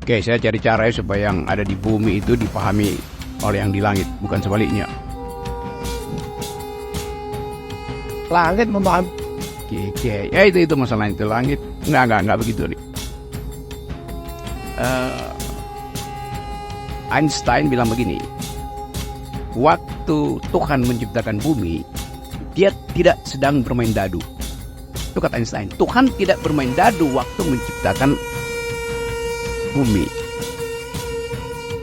Oke, saya cari cara supaya yang ada di bumi itu dipahami oleh yang di langit, bukan sebaliknya. Langit memahami. Oke, ya itu masalah itu langit. Enggak begitu nih. Einstein bilang begini, waktu Tuhan menciptakan bumi, dia tidak sedang bermain dadu. Itu kata Einstein. Tuhan tidak bermain dadu waktu menciptakan bumi.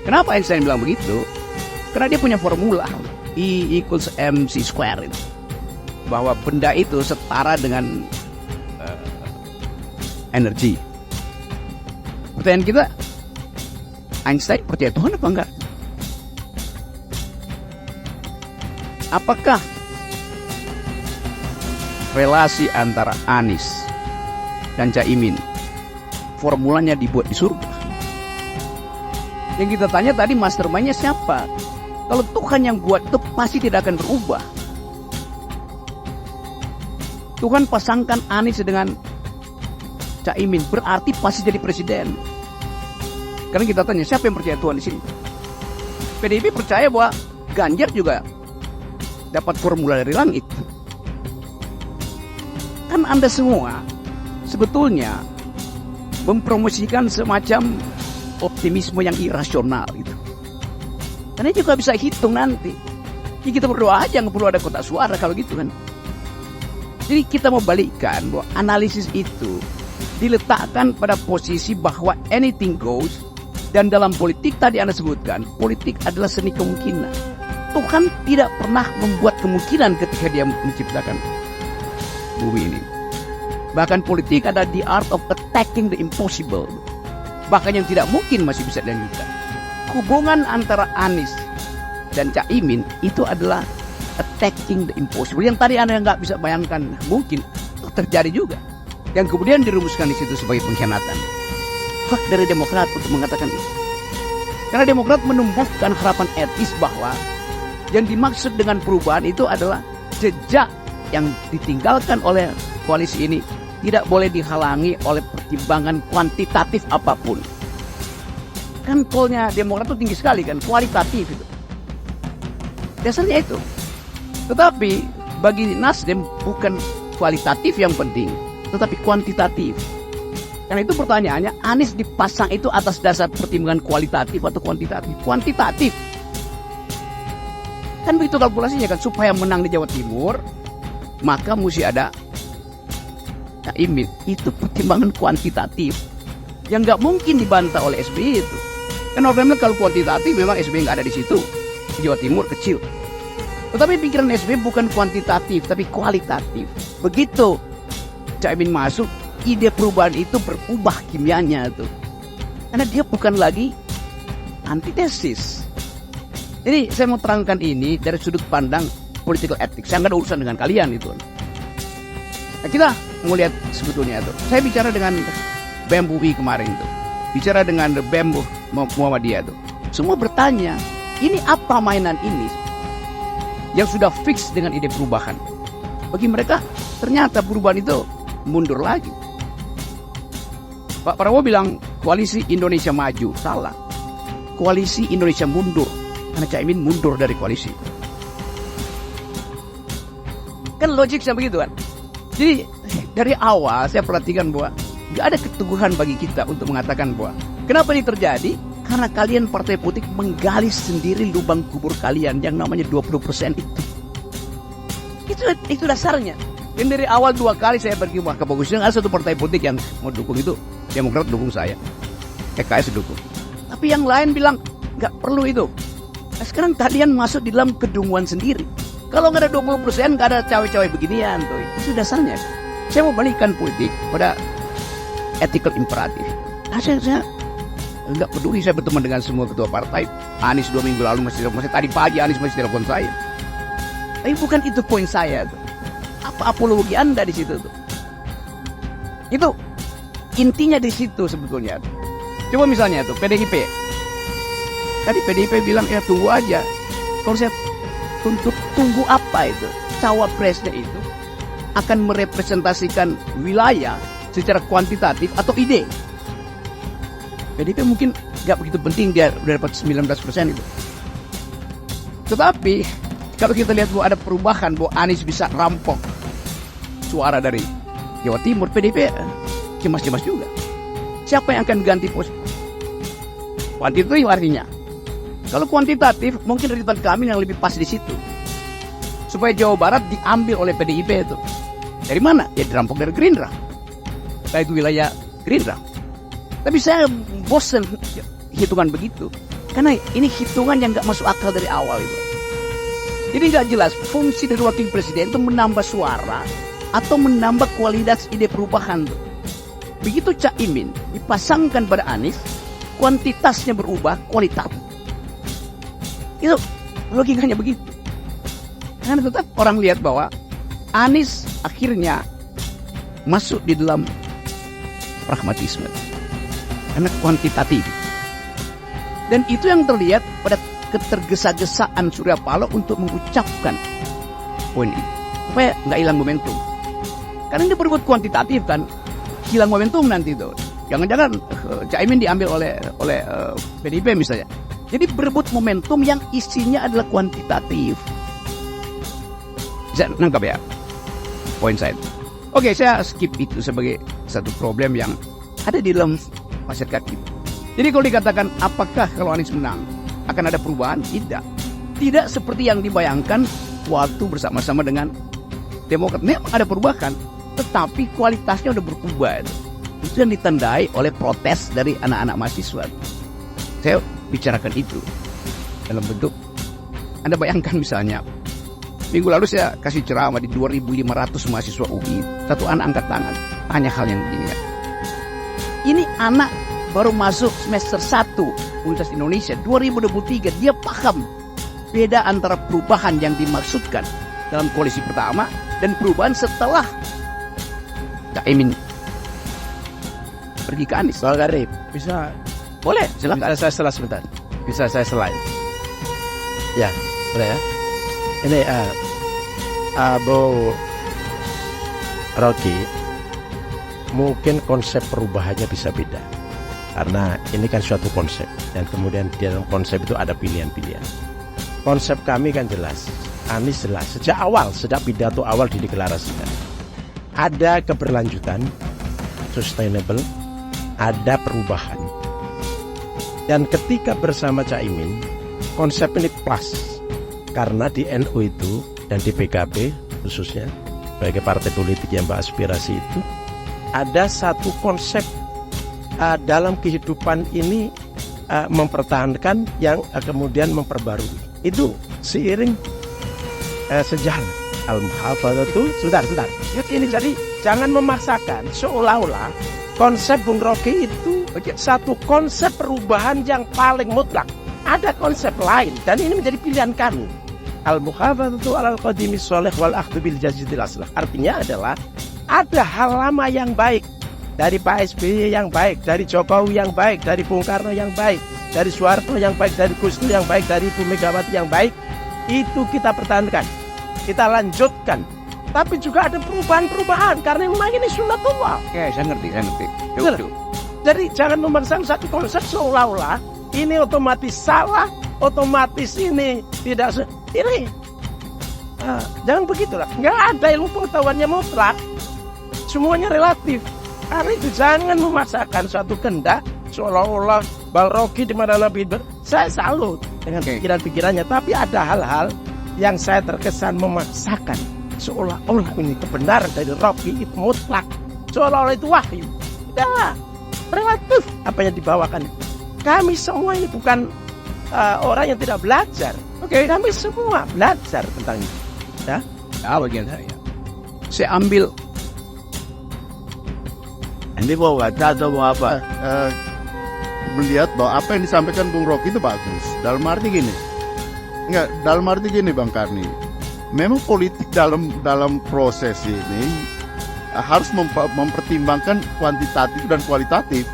Kenapa Einstein bilang begitu? Karena dia punya formula E equals mc square itu, bahwa benda itu setara dengan energi. Pertanyaan kita, Einstein percaya Tuhan apa enggak? Apakah relasi antara Anies dan Caimin formulanya dibuat di surga? Yang kita tanya tadi, mastermind-nya siapa? Kalau Tuhan yang buat itu pasti tidak akan berubah. Tuhan pasangkan Anies dengan Caimin, berarti pasti jadi presiden. Karena kita tanya, siapa yang percaya Tuhan di sini? PDIP percaya bahwa Ganjar juga dapat formula dari langit. Kan Anda semua sebetulnya mempromosikan semacam optimisme yang irasional gitu. Karena juga bisa hitung nanti. Jadi kita berdoa aja, nggak perlu ada kotak suara kalau gitu kan. Jadi kita mau balikkan bahwa analisis itu diletakkan pada posisi bahwa anything goes. Dan dalam politik tadi Anda sebutkan, politik adalah seni kemungkinan. Tuhan tidak pernah membuat kemungkinan ketika dia menciptakan bumi ini. Bahkan politik adalah the art of attacking the impossible. Bahkan yang tidak mungkin masih bisa dilanjutkan. Hubungan antara Anies dan Caimin itu adalah attacking the impossible. Yang tadi Anda nggak bisa bayangkan mungkin itu terjadi juga. Yang kemudian dirumuskan di situ sebagai pengkhianatan. Hak dari Demokrat untuk mengatakan itu. Karena Demokrat menumbuhkan harapan etis bahwa yang dimaksud dengan perubahan itu adalah jejak yang ditinggalkan oleh koalisi ini tidak boleh dihalangi oleh pertimbangan kuantitatif apapun. Kan polnya Demokrat itu tinggi sekali kan, kualitatif itu. Dasarnya itu. Tetapi bagi Nasdem bukan kualitatif yang penting, tetapi kuantitatif. Karena itu pertanyaannya, Anies dipasang itu atas dasar pertimbangan kualitatif atau kuantitatif? Kuantitatif. Kan begitu kalkulasinya kan, supaya menang di Jawa Timur, maka mesti ada Caimin. Itu pertimbangan kuantitatif. Yang nggak mungkin dibantah oleh SBY itu. Kan normalnya kalau kuantitatif memang SBY nggak ada di situ. Di Jawa Timur kecil. Tetapi pikiran SBY bukan kuantitatif, tapi kualitatif. Begitu Caimin masuk, ide perubahan itu berubah kimianya tuh. Karena dia bukan lagi antitesis. Jadi saya mau terangkan ini dari sudut pandang political ethics. Saya nggak ada urusan dengan kalian itu. Nah, kita mau lihat sebetulnya itu. Saya bicara dengan BEM UI kemarin tuh. Bicara dengan BEM Muhammadiyah tuh. Semua bertanya, ini apa mainan ini yang sudah fix dengan ide perubahan? Bagi mereka ternyata perubahan itu mundur lagi. Pak Prabowo bilang koalisi Indonesia maju. Salah. Koalisi Indonesia mundur. Karena Caimin mundur dari koalisi. Kan logiknya begitu kan. Jadi dari awal saya perhatikan bahwa gak ada keteguhan bagi kita untuk mengatakan bahwa kenapa ini terjadi? Karena kalian partai politik menggali sendiri lubang kubur kalian yang namanya 20% itu. Itu dasarnya. Dan dari awal 2 kali saya pergi ke Pogosnya, ada satu partai politik yang mau dukung itu, Demokrat dukung saya, PKS dukung. Tapi yang lain bilang nggak perlu itu. Nah, sekarang kalian masuk di dalam kedunguan sendiri. Kalau nggak ada 20%, nggak ada cawe-cawe beginian tuh. Itu dasarnya. Saya mau balikkan politik pada ethical imperatif. Nah, saya nggak peduli saya berteman dengan semua ketua partai. Anies 2 minggu lalu masih tadi pagi Anies masih telepon saya. Tapi bukan itu poin saya tuh. Apa apologi Anda di situ tuh? Itu intinya di situ sebetulnya. Coba misalnya tuh PDIP. Tadi PDIP bilang ya tunggu aja. Kalau saya tunggu apa itu? Cawapresnya itu akan merepresentasikan wilayah secara kuantitatif atau ide. PDIP mungkin nggak begitu penting, dia udah dapat 19% itu. Tetapi kalau kita lihat bahwa ada perubahan, bahwa Anies bisa rampok suara dari Jawa Timur, PDIP cemas-cemas juga. Siapa yang akan ganti pos? Kuantitatif artinya. Kalau kuantitatif, mungkin Ridwan Kamil yang lebih pas di situ. Supaya Jawa Barat diambil oleh PDIP itu. Dari mana? Ya dirampok dari Gerindra. Nah, itu wilayah Gerindra. Tapi saya bosan hitungan begitu. Karena ini hitungan yang gak masuk akal dari awal itu. Jadi gak jelas fungsi dari wakil presiden itu menambah suara atau menambah kualitas ide perubahan. Begitu Cak Imin dipasangkan pada Anies, kuantitasnya berubah, kualitas. Itu logikanya begitu. Karena tetap orang lihat bahwa Anies akhirnya masuk di dalam pragmatisme. Karena kuantitatif. Dan itu yang terlihat pada ketergesa-gesaan Surya Paloh untuk mengucapkan poin itu. Supaya nggak hilang momentum. Karena dia berbuat kuantitatif kan, hilang momentum nanti itu. Jangan-jangan Cak Imin diambil oleh PDIP misalnya. Jadi berebut momentum yang isinya adalah kuantitatif. Bisa nangkap ya poin saya. Oke, saya skip itu sebagai satu problem yang ada di dalam masyarakat kita. Jadi kalau dikatakan apakah kalau Anies menang akan ada perubahan? Tidak. Tidak seperti yang dibayangkan waktu bersama-sama dengan Demokrat. Memang ada perubahan, tetapi kualitasnya udah berubah. Itu yang ditandai oleh protes dari anak-anak mahasiswa. Saya bicarakan itu dalam bentuk, Anda bayangkan misalnya minggu lalu saya kasih ceramah di 2.500 mahasiswa UI. Satu anak angkat tangan, tanya hal yang begini. Ini anak baru masuk semester 1 Universitas Indonesia 2023. Dia paham beda antara perubahan yang dimaksudkan dalam koalisi pertama dan perubahan setelah Cak Imin pergi ke Anies. Bang Arif, bisa Boleh, silakan. saya setelah sebentar. Bisa saya selain. Ya, boleh ya. Ini Bu Rocky, mungkin konsep perubahannya bisa beda. Karena ini kan suatu konsep. Dan kemudian di dalam konsep itu ada pilihan-pilihan. Konsep kami kan jelas. Anies jelas. Sejak awal, sejak pidato awal dideklarasikan. Ada keberlanjutan, sustainable, ada perubahan. Dan ketika bersama Caimin, konsep ini plus. Karena di NU itu dan di PKB khususnya sebagai partai politik yang beraspirasi itu ada satu konsep dalam kehidupan ini mempertahankan yang kemudian memperbarui. Itu seiring sejalan. Al-muhafadzatu. Sebentar. Ini jadi jangan memaksakan seolah-olah konsep Bung Rocky itu satu konsep perubahan yang paling mutlak. Ada konsep lain dan ini menjadi pilihan kami. Al-muhafadzatu alal qadimi sholih wal akhdhu bil jadidil aslah. Artinya adalah ada hal lama yang baik dari Pak SBY yang baik, dari Jokowi yang baik, dari Bung Karno yang baik, dari Soeharto yang baik, dari Gus Dur yang baik, dari Ibu Megawati yang baik. Itu kita pertahankan, kita lanjutkan. Tapi juga ada perubahan-perubahan karena memang ini sunnatullah. Oke, saya ngerti. Jadi jangan memaksakan satu konsep seolah-olah ini otomatis salah, otomatis ini tidak ini. Jangan begitulah. Nggak ada ilmu pengetahuannya mutlak. Semuanya relatif. Karena itu jangan memaksakan suatu kehendak seolah-olah Bang Rocky di mana Nabi saya salut dengan pikiran-pikirannya. Tapi ada hal-hal yang saya terkesan memaksakan seolah-olah ini kebenaran dari Rocky itu mutlak, seolah-olah itu wahyu. Tidak, relatif apa yang dibawakan. Kami semua ini bukan orang yang tidak belajar. Kami semua belajar tentang itu. Ya, bagian saya ambil. Ini mau baca atau mau apa? Melihat bahwa apa yang disampaikan Bung Rocky itu bagus. Dalam arti gini Bang Karni. Memang politik dalam proses ini harus mempertimbangkan kuantitatif dan kualitatif.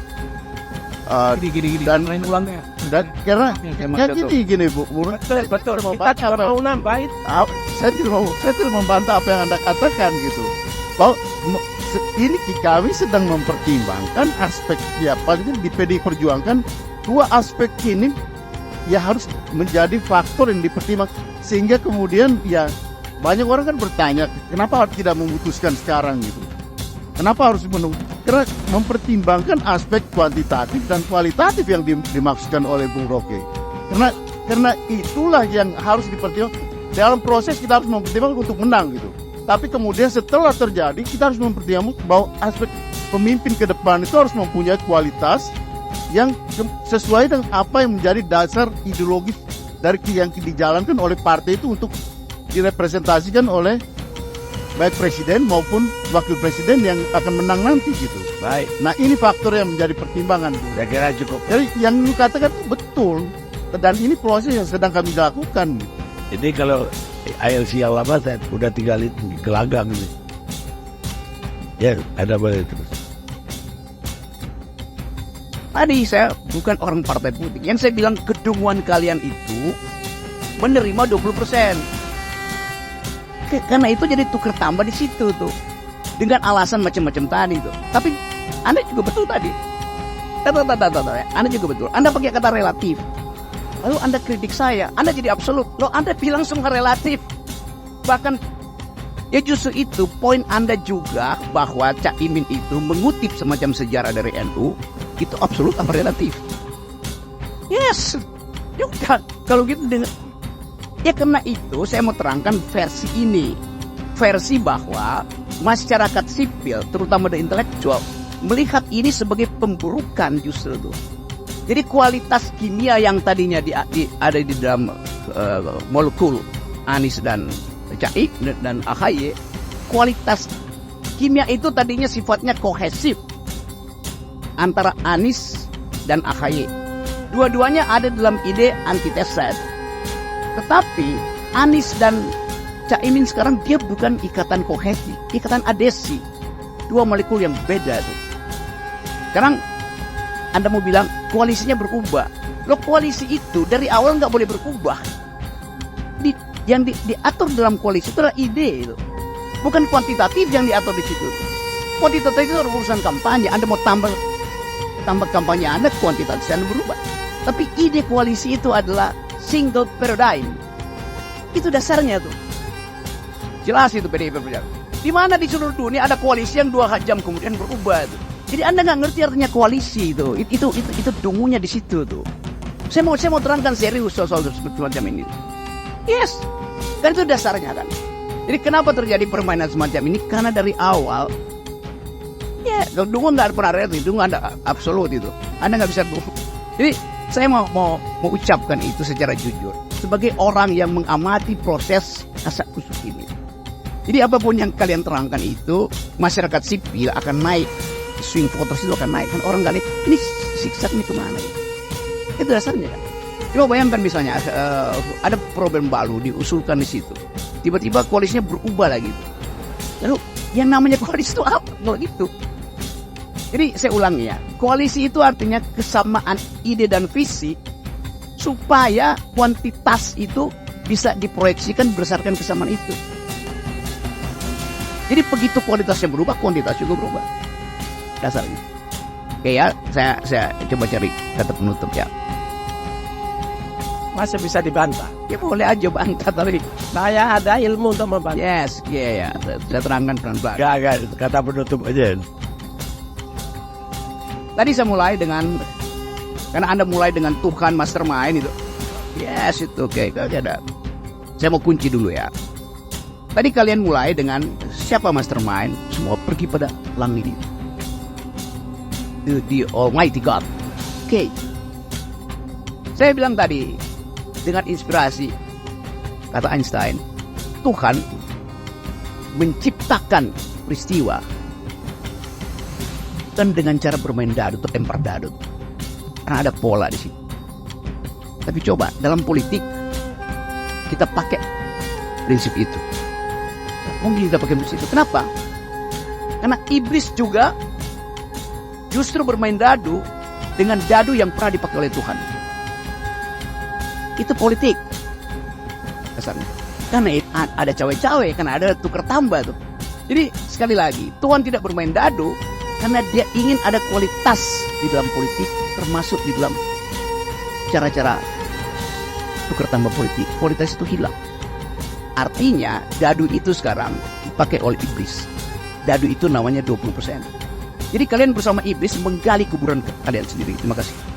Gini. Dan lain ulangnya. Dan karena gini Bu. Betul. Kita mau nambahin. Saya tidak membantah apa yang Anda katakan gitu. bahwa ini kami sedang mempertimbangkan aspek ya paling di PDI Perjuangan dua aspek ini ya harus menjadi faktor yang dipertimbangkan sehingga kemudian ya banyak orang kan bertanya kenapa tidak memutuskan sekarang gitu. Kenapa harus menunggu? Karena mempertimbangkan aspek kuantitatif dan kualitatif yang dimaksudkan oleh Bung Rocky. Karena itulah yang harus dipertimbangkan. Dalam proses kita harus mempertimbangkan untuk menang gitu. Tapi kemudian setelah terjadi kita harus mempertimbangkan bahwa aspek pemimpin ke depan itu harus mempunyai kualitas yang sesuai dengan apa yang menjadi dasar ideologis dari yang dijalankan oleh partai itu untuk direpresentasikan oleh baik presiden maupun wakil presiden yang akan menang nanti gitu. Baik. Nah ini faktor yang menjadi pertimbangan. Saya kira cukup. Jadi yang lu katakan itu betul. Dan ini proses yang sedang kami lakukan. Jadi kalau ILC yang lama saya udah tinggal di Gelanggang ini. Ya, ada boleh terus. Tadi saya bukan orang partai politik. Yang saya bilang kedunguan kalian itu menerima 20%. Karena itu jadi tuker tambah di situ tuh. Dengan alasan macam-macam tadi tuh. Tapi Anda juga betul tadi. Anda juga betul. Anda pakai kata relatif. Lalu Anda kritik saya. Anda jadi absolut. Loh Anda bilang semua relatif. Bahkan ya justru itu poin Anda juga bahwa Cak Imin itu mengutip semacam sejarah dari NU. Itu absolut apa relatif? Yes. Juga kalau gitu dengan ya karena itu saya mau terangkan versi ini. Versi bahwa masyarakat sipil, terutama dari intelektual, melihat ini sebagai pemburukan justru tuh. Jadi kualitas kimia yang tadinya ada di dalam molekul Anies dan Cak dan AHY, kualitas kimia itu tadinya sifatnya kohesif antara Anies dan AHY. Dua-duanya ada dalam ide antitesis. Tetapi Anies dan Cak Imin sekarang dia bukan ikatan kohesi, ikatan adesi. Dua molekul yang beda tuh. Sekarang Anda mau bilang koalisinya berubah. Loh koalisi itu dari awal nggak boleh berubah. Yang diatur dalam koalisi itu adalah ide itu. Bukan kuantitatif yang diatur di situ. Kuantitatif itu urusan kampanye. Anda mau tambah kampanye Anda, kuantitatif Anda berubah. Tapi ide koalisi itu adalah single paradigm. Itu dasarnya tuh. Jelas itu PDI Perjuangan. Di mana di seluruh dunia ada koalisi yang 2 jam kemudian berubah tuh. Jadi Anda nggak ngerti artinya koalisi itu. Itu dungunya di situ tuh. Saya mau terangkan serius soal semacam ini. Yes. Kan itu dasarnya kan. Jadi kenapa terjadi permainan semacam ini? Karena dari awal ya dungu nggak pernah relatif, dungu ada absolut itu. Anda nggak bisa dungu. Jadi saya mau ucapkan itu secara jujur sebagai orang yang mengamati proses kasak kusuk ini. Jadi apapun yang kalian terangkan itu masyarakat sipil akan naik, swing voters itu akan naik. Kan orang nggak lihat ini siksa ini kemana ya? Itu dasarnya kan. Coba bayangkan misalnya ada problem baru diusulkan di situ, tiba-tiba koalisinya berubah lagi. Lalu yang namanya koalisi itu apa kalau gitu? Jadi saya ulangi ya, koalisi itu artinya kesamaan ide dan visi supaya kuantitas itu bisa diproyeksikan berdasarkan kesamaan itu. Jadi begitu kualitasnya berubah, kuantitas juga berubah. Dasarnya. Oke ya, saya coba cari kata penutup ya. Masa bisa dibantah? Ya boleh aja bantah tapi Saya ada ilmu untuk membantah. yes, ya. Saya terangkan pelan-pelan. Gak, kata penutup aja. Tadi saya mulai dengan karena Anda mulai dengan Tuhan mastermind itu. Yes, itu oke. Ada. Saya mau kunci dulu ya. Tadi kalian mulai dengan siapa mastermind? Semua pergi pada langit itu. The Almighty God. Oke. Saya bilang tadi dengan inspirasi kata Einstein, Tuhan menciptakan peristiwa dan dengan cara bermain dadu atau lempar dadu. Karena ada pola di situ. Tapi coba dalam politik kita pakai prinsip itu. Mungkin kita pakai prinsip itu. Kenapa? Karena iblis juga justru bermain dadu dengan dadu yang pernah dipakai oleh Tuhan. Itu politik dasarnya. Karena ada cawe-cawe, karena ada tuker tambah tuh. Jadi sekali lagi, Tuhan tidak bermain dado karena dia ingin ada kualitas di dalam politik, termasuk di dalam cara-cara tukar tambah politik. Kualitas itu hilang. Artinya dadu itu sekarang dipakai oleh iblis. Dadu itu namanya 20%. Jadi kalian bersama iblis menggali kuburan kalian sendiri. Terima kasih.